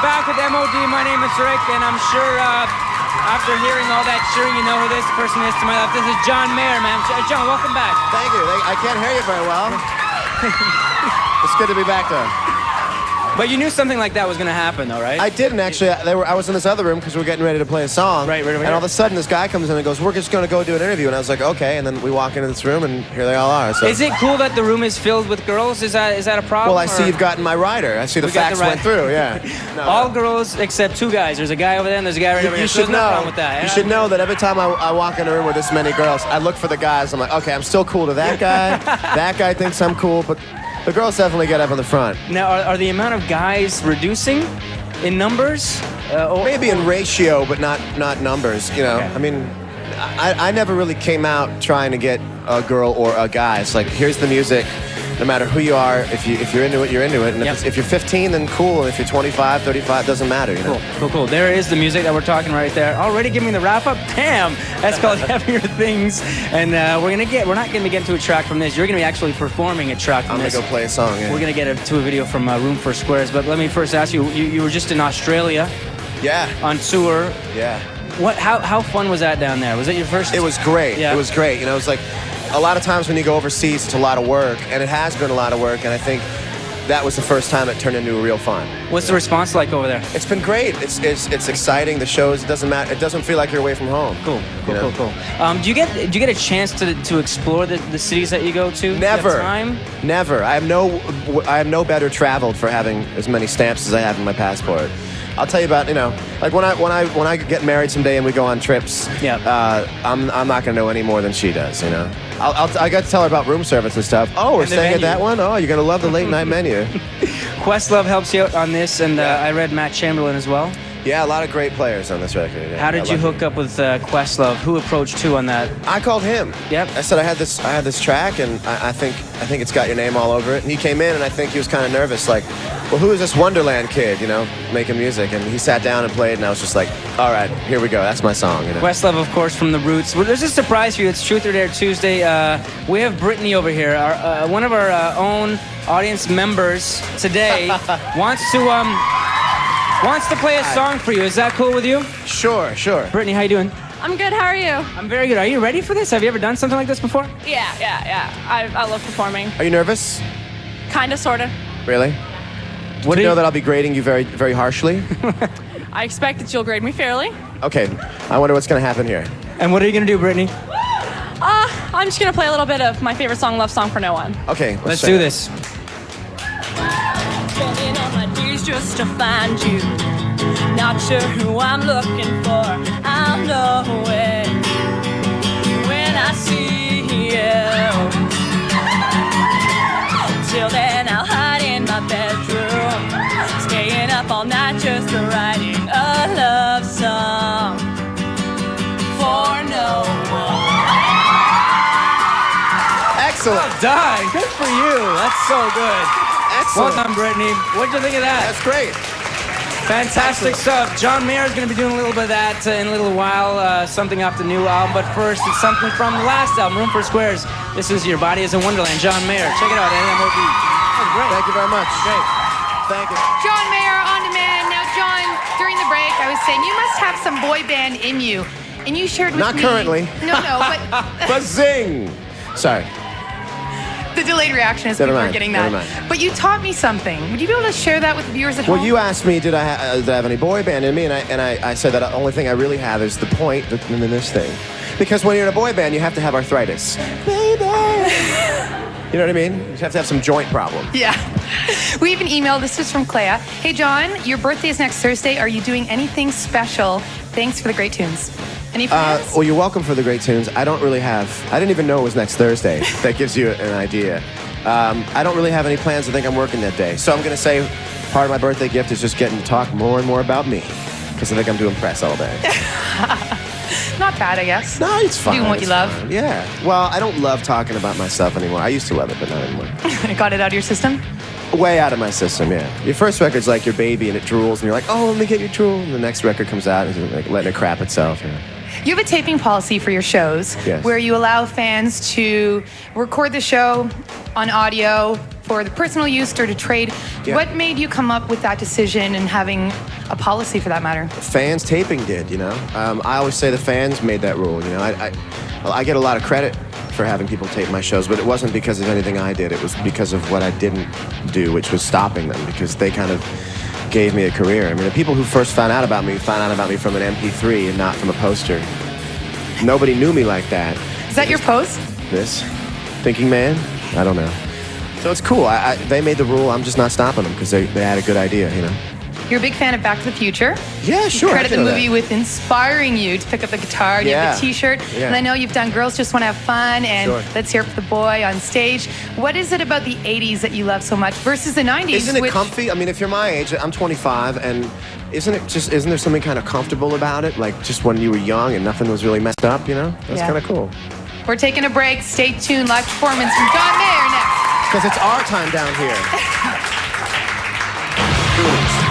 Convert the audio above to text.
back with MOD. My name is Rick, and I'm sure after hearing all that cheering, you know who this person is to my left. This is John Mayer, man. John, welcome back. Thank you. I can't hear you very well. It's good to be back, though. But you knew something like that was going to happen, though, right? I didn't, actually. I was in this other room because we were getting ready to play a song. Right over and here. all of a sudden, this guy comes in and goes, we're just going to go do an interview. And I was like, okay. And then we walk into this room, and here they all are. So. Is it cool that the room is filled with girls? Is that a problem? Well, I see you've gotten my rider. I see the facts went through, yeah. No, all girls except two guys. There's a guy over there, and there's a guy right over here. You So should there's no know. problem with that. You should know that every time I walk in a room with this many girls, I look for the guys. I'm like, okay, I'm still cool to that guy. That guy thinks I'm cool, but the girls definitely get up in the front. Now, are the amount of guys reducing in numbers? Maybe in ratio, but not numbers. You know, Okay. I mean, I never really came out trying to get a girl or a guy. It's like, here's the music. No matter who you are, if you're into it, you're into it. And if you're 15, then cool. And if you're 25, 35, doesn't matter. You know? Cool. There is the music that we're talking right there. Already giving me the wrap up. Damn, that's called Heavier Things. And we're not gonna be getting to a track from this. You're gonna be actually performing a track from this. I'm gonna go play a song. Yeah. We're gonna get to a video from Room for Squares. But let me first ask you. You were just in Australia. Yeah. On tour. Yeah. How fun was that down there? Was it your first? It was great. Yeah. It was great. You know, it was like a lot of times when you go overseas, it's a lot of work, and it has been a lot of work. And I think that was the first time it turned into a real fun. What's the response like over there? It's been great. It's exciting. The shows, it doesn't matter. It doesn't feel like you're away from home. Cool. You know? Cool. Do you get a chance to explore the cities that you go to? Never. Do you have time? Never. I am no better traveled for having as many stamps as I have in my passport. I'll tell you about, you know, like when I get married someday and we go on trips. Yeah. I'm not gonna know any more than she does. You know. I got to tell her about room service and stuff. Oh, we're And the staying at venue. that one. Oh, you're gonna love the late night menu. Questlove helps you out on this, and I read Matt Chamberlain as well. Yeah, a lot of great players on this record. Yeah, How did you hook up with Questlove? Who approached who on that? I called him. Yep. I said I had this track, and I think it's got your name all over it. And he came in, and I think he was kind of nervous, like, well, who is this Wonderland kid, you know, making music? And he sat down and played, and I was just like, all right, here we go. That's my song. You know? Questlove, of course, from The Roots. Well, there's a surprise for you. It's Truth or Dare Tuesday. We have Brittany over here, one of our own audience members today. wants to play a song for you. Is that cool with you? Sure. Brittany, how you doing? I'm good, how are you? I'm very good. Are you ready for this? Have you ever done something like this before? Yeah. I love performing. Are you nervous? Kinda, sorta. Really? What Do do you know you- that I'll be grading you very, very harshly? I expect that you'll grade me fairly. Okay, I wonder what's gonna happen here. And what are you going to do, Brittany? I'm just gonna play a little bit of my favorite song, Love Song for No One. Okay, Let's check do it. this. Spending all my days just to find you. Not sure who I'm looking for. I'll know it when I see you. Till then I'll hide in my bedroom, staying up all night just writing a love song for no one. Excellent. Well done. Good for you. That's so good. Excellent. Well done, Brittany. What did you think of that? That's great. Fantastic stuff. John Mayer is going to be doing a little bit of that in a little while, something off the new album. But first, it's something from the last album, Room for Squares. This is Your Body is a Wonderland. John Mayer. Check it out at MOD. That was great. Thank you very much. Great. Thank you. John Mayer on demand. Now, John, during the break, I was saying you must have some boy band in you, and you shared with Not me. currently. No, but Buzzing. Sorry. the delayed reaction is Never people are mind, getting never that. mind. But you taught me something. Would you be able to share that with the viewers at home? Well, you asked me, did I have any boy band in me, and I said that the only thing I really have is the point and then this thing, because when you're in a boy band, you have to have arthritis. Baby. You know what I mean? You have to have some joint problem. Yeah. We even emailed. This is from Clea. Hey, John, your birthday is next Thursday. Are you doing anything special? Thanks for the great tunes. Any plans? Well, you're welcome for the great tunes. I didn't even know it was next Thursday. That gives you an idea. I don't really have any plans. I think I'm working that day. So I'm going to say part of my birthday gift is just getting to talk more and more about me, because I think I'm doing press all day. Not bad, I guess. No, it's fine. Doing what it's you love. fine. Yeah. Well, I don't love talking about myself anymore. I used to love it, but not anymore. Got it out of your system? Way out of my system, yeah. Your first record's like your baby and it drools, and you're like, oh, let me get your drool. And the next record comes out and it's like letting it crap itself. You know? You have a taping policy for your shows Yes. where you allow fans to record the show on audio for the personal use or to trade. Yeah. What made you come up with that decision and having a policy for that matter? Fans taping did, you know. I always say the fans made that rule, you know. I get a lot of credit for having people tape my shows, but it wasn't because of anything I did. It was because of what I didn't do, which was stopping them, because they kind of gave me a career. I mean, the people who first found out about me from an MP3 and not from a poster. Nobody knew me like that. Is that your post? This? Thinking Man? I don't know. So it's cool. They made the rule. I'm just not stopping them because they had a good idea, you know. You're a big fan of Back to the Future. Yeah, sure. You I credit the can know movie that. with inspiring you to pick up the guitar. And you have the T-shirt. Yeah. And I know you've done Girls Just Want to Have Fun and Sure. Let's Hear It for the Boy on stage. What is it about the 80s that you love so much versus the 90s? Isn't it which- comfy? I mean, if you're my age, I'm 25, and isn't there something kind of comfortable about it? Like just when you were young and nothing was really messed up, you know? That's Yeah. kind of cool. We're taking a break. Stay tuned. Live performance from John Mayer next. Because it's our time down here. Goonies.